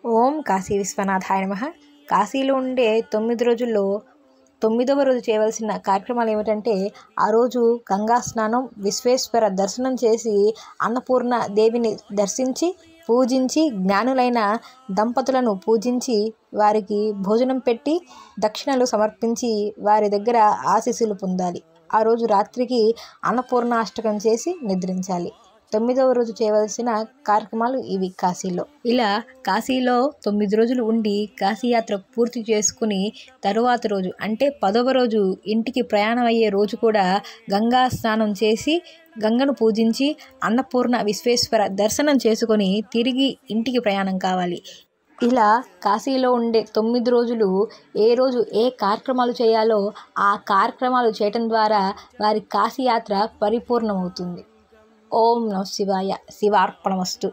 ఓం కాశీ విశ్వనాథాయ నమః. కాశీలో ఉండే 9 రోజుల్లో 9వ రోజు చేయవలసిన కార్యక్రమాలు ఏమిటంటే, ఆ రోజు గంగా స్నానం, విశ్వేశ్వర దర్శనం చేసి అన్నపూర్ణ దేవిని దర్శించి పూజించి, జ్ఞానులైన దంపతులను పూజించి వారికి భోజనం పెట్టి దక్షిణలు సమర్పించి వారి దగ్గర ఆశీస్సులు పొందాలి. ఆ రోజు రాత్రికి అన్నపూర్ణాష్టకం చేసి నిద్రించాలి. 9వ రోజు చేయవలసిన కార్యక్రమాలు ఇవి కాశీలో. ఇలా కాశీలో 9 రోజులు ఉండి కాశీయాత్ర పూర్తి చేసుకుని తరువాత రోజు అంటే 10వ రోజు ఇంటికి ప్రయాణం అయ్యే రోజు కూడా గంగా స్నానం చేసి గంగను పూజించి అన్నపూర్ణ విశ్వేశ్వర దర్శనం చేసుకొని తిరిగి ఇంటికి ప్రయాణం కావాలి. ఇలా కాశీలో ఉండే 9 రోజులు ఏ రోజు ఏ కార్యక్రమాలు చేయాలో ఆ కార్యక్రమాలు చేయటం ద్వారా వారి కాశీయాత్ర పరిపూర్ణమవుతుంది. ఓం నమః శివాయ. శివార్పణమస్తు.